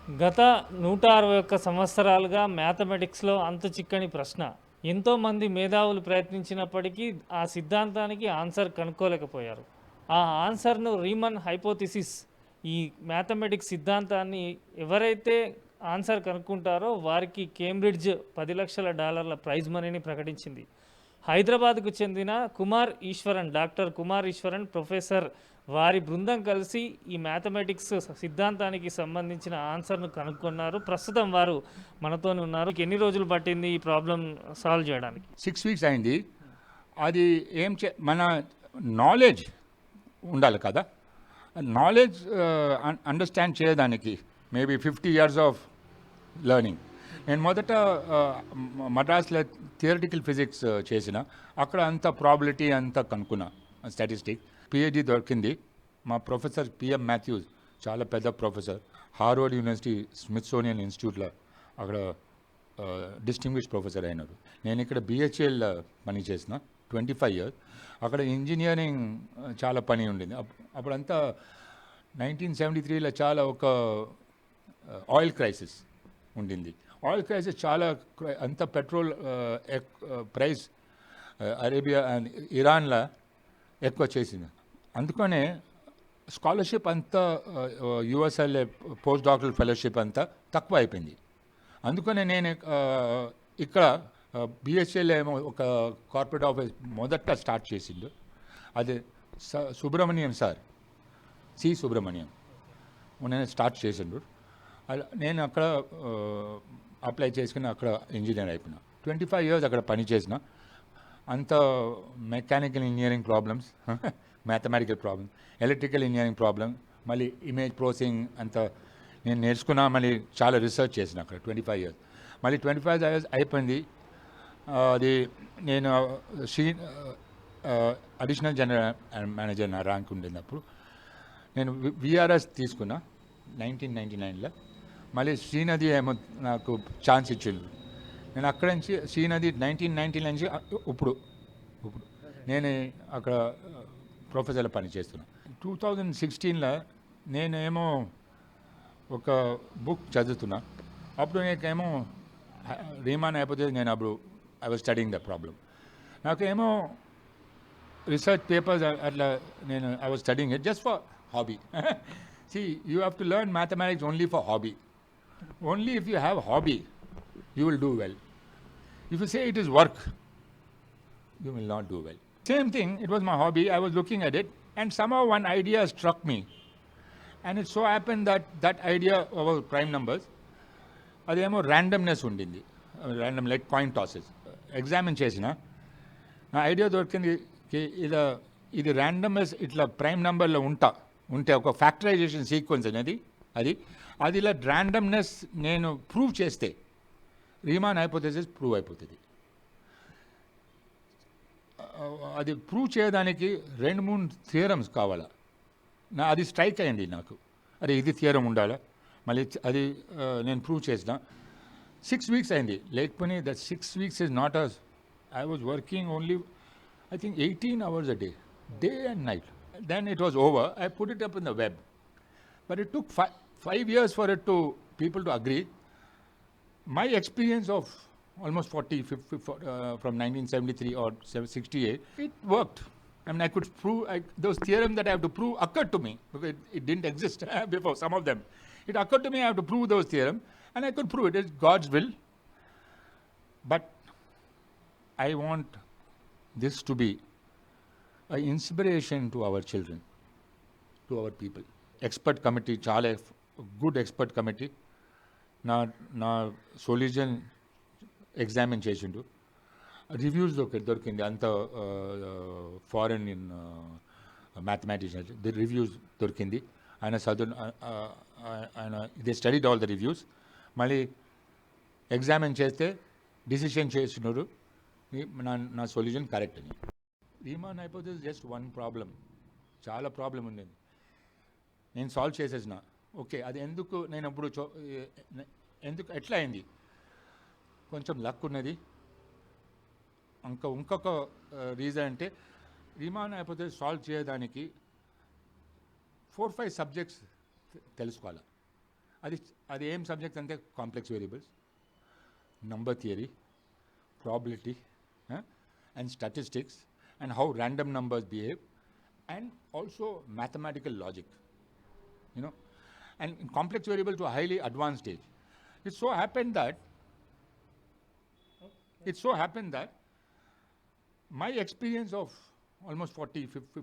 గత 161 సంవత్సరాలుగా మ్యాథమెటిక్స్‌లో అంతుచిక్కని ప్రశ్న. ఎంతోమంది మేధావులు ప్రయత్నించినప్పటికీ ఆ సిద్ధాంతానికి ఆన్సర్ కనుక్కోలేకపోయారు. ఆ ఆన్సర్‌ను రీమన్ హైపోథిసిస్ ఈ మ్యాథమెటిక్స్ సిద్ధాంతాన్ని ఎవరైతే ఆన్సర్ కనుక్కుంటారో వారికి కేంబ్రిడ్జ్ $10,00,000 ప్రైజ్ మనీని ప్రకటించింది. హైదరాబాద్‌కు చెందిన డాక్టర్ కుమార్ ఈశ్వరన్ ప్రొఫెసర్ వారి బృందం కలిసి ఈ మ్యాథమెటిక్స్ సిద్ధాంతానికి సంబంధించిన ఆన్సర్‌ను కనుక్కున్నారు. ప్రస్తుతం వారు మనతోనే ఉన్నారు. ఎన్ని రోజులు పట్టింది ఈ ప్రాబ్లమ్ సాల్వ్ చేయడానికి? 6 వీక్స్ అయింది. అది మన నాలెడ్జ్ ఉండాలి కదా. నాలెడ్జ్ అండర్స్టాండ్ చేయడానికి మేబీ 50 ఇయర్స్ ఆఫ్ లెర్నింగ్. నేను మొదట మద్రాస్లో థియరిటికల్ ఫిజిక్స్ చేసిన, అక్కడ అంత ప్రాబిలిటీ అంతా కనుక్కున్నా, స్టాటిస్టిక్. పిహెచ్డి దొరికింది. మా ప్రొఫెసర్ పిఎం మాథ్యూస్, చాలా పెద్ద ప్రొఫెసర్, హార్వర్డ్ యూనివర్సిటీ స్మిత్సోనియన్ ఇన్స్టిట్యూట్లో అక్కడ డిస్టింగ్విష్ ప్రొఫెసర్ అయినారు. నేను ఇక్కడ బిహెచ్ఎల్ పని చేసిన 25 ఇయర్స్. అక్కడ ఇంజనీరింగ్ చాలా పని ఉండింది. అప్పుడంతా 1973లో చాలా ఒక ఆయిల్ క్రైసిస్ ఉండింది. ఆయిల్ క్రైసిస్ చాలా అంత పెట్రోల్ ప్రైస్ అరేబియా అండ్ ఇరాన్లో ఎక్కువ చేసింది. అందుకనే స్కాలర్షిప్ అంతా యుఎస్ఎల్ఏ పోస్ట్ డాక్టరల్ ఫెలోషిప్ అంతా తక్కువ అయిపోయింది. అందుకనే నేను ఇక్కడ బిహెచ్ఎల్ ఏమో ఒక కార్పొరేట్ ఆఫీస్ మొదట స్టార్ట్ చేసిండు. అది సుబ్రహ్మణ్యం సార్, సి సుబ్రహ్మణ్యం నేను స్టార్ట్ చేసిండు. నేను అక్కడ అప్లై చేసుకుని అక్కడ ఇంజనీర్ అయిపోయినా. 25 ఇయర్స్ అక్కడ పని చేసిన. అంత mechanical engineering problems, mathematical problem, electrical engineering problem, మళ్ళీ ఇమేజ్ ప్రాసెసింగ్ అంత నేను నేర్చుకున్నా. మళ్ళీ చాలా రీసెర్చ్ చేసిన అక్కడ 25 ఇయర్స్. మళ్ళీ 25 ఇయర్స్ అయిపోయింది. అది నేను అడిషనల్ జనరల్ మేనేజర్ నా ర్యాంక్ ఉండింది. అప్పుడు నేను విఆర్ఎస్ తీసుకున్నా 1999లో. మళ్ళీ శ్రీనది ఏమో నాకు ఛాన్స్ ఇచ్చిండు. నేను అక్కడి నుంచి శ్రీనది 1990 నుంచి ఇప్పుడు నేను అక్కడ ప్రొఫెసర్లో పనిచేస్తున్నా. 2016లో నేనేమో ఒక బుక్ చదువుతున్నా. అప్పుడు నాకేమో రీమాన్ అయిపోతే నేను అప్పుడు I was studying the problem. నాకేమో రీసెర్చ్ పేపర్స్ అట్లా నేను I was studying it just for hobby. See, you have to learn mathematics only for hobby. Only if you have hobby, you will do well. If you say it is work, you will not do well. Same thing, it was my hobby. I was looking at it, and somehow one idea struck me. And it so happened that that idea about prime numbers, అదేమో randomness ఉండింది. Random like coin టాసెస్ examine చేసిన నా idea దొరికింది. ఇది randomness ఇట్లా prime నెంబర్లో ఉంటే ఒక ఫ్యాక్టరైజేషన్ సీక్వెన్స్ అనేది అది ఇలా ర్యాండమ్నెస్ నేను ప్రూవ్ చేస్తే రీమాన్ హైపోథెసిస్ ప్రూవ్ అయిపోతుంది. అది ప్రూవ్ చేయడానికి 2-3 థియరమ్స్ కావాలా. అది స్ట్రైక్ అయింది నాకు. అరే ఇది థియరం ఉండాలా. మళ్ళీ అది నేను ప్రూవ్ చేసిన. 6 వీక్స్ అయింది. లేకపోతే that 6 weeks is not us. I was working only I think 18 hours a day and night. Then it was over. I put it up in the web. But it took 5 years for people to agree. My experience of almost 40, 50, from 1973 or 68, it worked. I mean, I could prove, those theorems that I have to prove occurred to me, because it didn't exist before, some of them. It occurred to me I have to prove those theorems, and I could prove it. It's God's will. But I want this to be an inspiration to our children, to our people. Expert committee, చాలా good expert committee. నా solution examine చేసిండు. Reviews దొరికింది అంత foreign in mathematicians reviews దొరికింది. ఆయన they studied all the reviews. మళ్ళీ examine చేస్తే decision చేసినారు నా సొల్యూషన్ కరెక్ట్ అని. Riemann hypothesis just one problem, చాలా ప్రాబ్లం ఉంది. నేను సాల్వ్ చేసేసిన. ఓకే, అది ఎందుకు నేను ఇప్పుడు ఎట్లా అయింది? కొంచెం లక్ ఉన్నది. ఇంకొక రీజన్ అంటే రీమాన్ హైపోథెసిస్ సాల్వ్ చేయడానికి 4-5 సబ్జెక్ట్స్ తెలుసుకోవాలి. అది ఏం సబ్జెక్ట్స్ అంటే complex variables, number theory, probability, and statistics, and how random numbers behave, and also mathematical logic, you know, and in complex variable to a highly advanced stage. It so happened that my experience of almost 40, 50,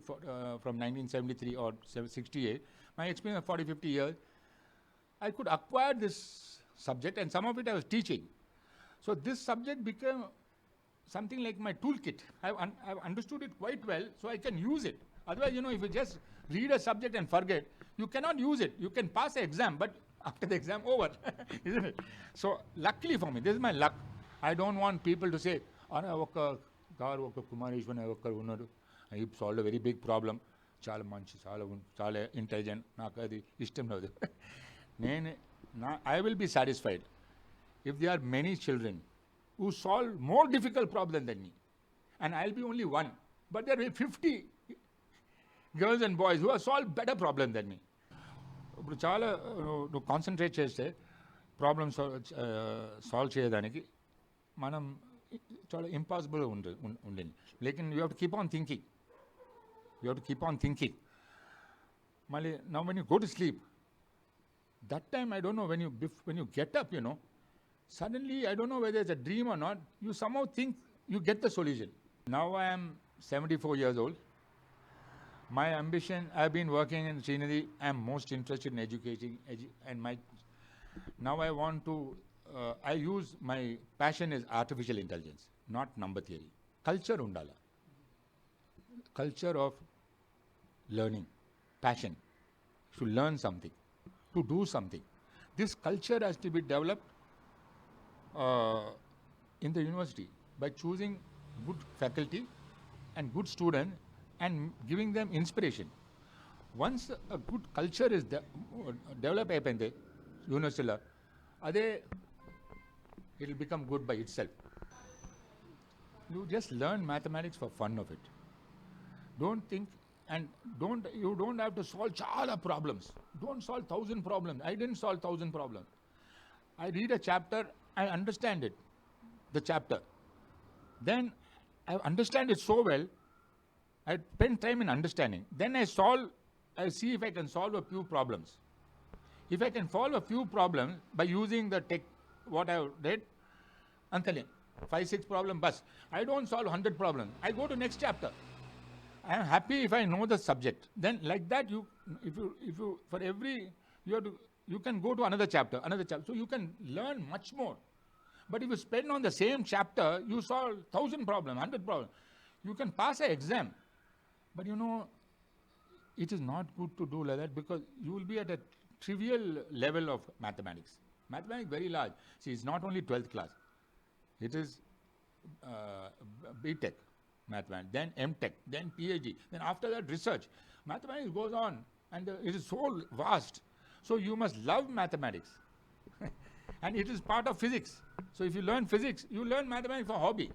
from 1973 or 68, my experience of 40, 50 years, I could acquire this subject, and some of it I was teaching. So this subject became something like my toolkit. I've understood it quite well, so I can use it. Otherwise, you know, if you just read a subject and forget, you cannot use it. You can pass the exam, but after the exam, over, isn't it? So luckily for me, this is my luck. I don't want people to say, he solved a very big problem. చాలా మంచి చాలా intelligent, నాకు అది ఇష్టం లేదు. I will be satisfied if there are many children who solve more difficult problems than me, and I'll be only one, but there will be 50 girls and boys who have solved better problems than me. ఇప్పుడు చాలా నువ్వు concentrate చేస్తే problems solve చేయడానికి మనం చాలా impossible ఉండింది. లేకిన్ you have to keep on thinking. You have to keep on thinking. Now when you go to sleep, that time I don't know, when you get up, you know, suddenly I don't know whether it's a dream or not, you somehow think you get the solution. Now I am 74 years old. My ambition, I've been working in Srinidhi, I'm most interested in educating, now I want to, I use, my passion is artificial intelligence, not number theory. Culture undala. Culture of learning, passion, to learn something, to do something. This culture has to be developed in the university by choosing good faculty and good students and giving them inspiration. Once a good culture is developed ayipinde university lo, ade it will become good by itself. You just learn mathematics for fun of it. Don't think, and you don't have to solve chala problems. Don't solve 1,000 problems. I didn't solve 1,000 problems. I read a chapter, I understand it, the chapter. Then I understand it so well, I spend time in understanding. Then I see if I can solve a few problems. If I can solve a few problems by using the what I read, antale 5-6 problems, bus. I don't solve 100 problems. I go to next chapter. I am happy if I know the subject. Then like that, if you for every, you can go to another chapter. So you can learn much more. But if you spend on the same chapter, you solve 1,000 problems, 100 problems. You can pass an exam. But you know, it is not good to do like that, because you will be at a trivial level of mathematics. Mathematics very large. See, it's not only 12th class. It is BTech. Mathematics, then MTech, then PhD, then after that research. Mathematics goes on, and it is so vast. So you must love mathematics. And it is part of physics. So if you learn physics, you learn mathematics for hobby.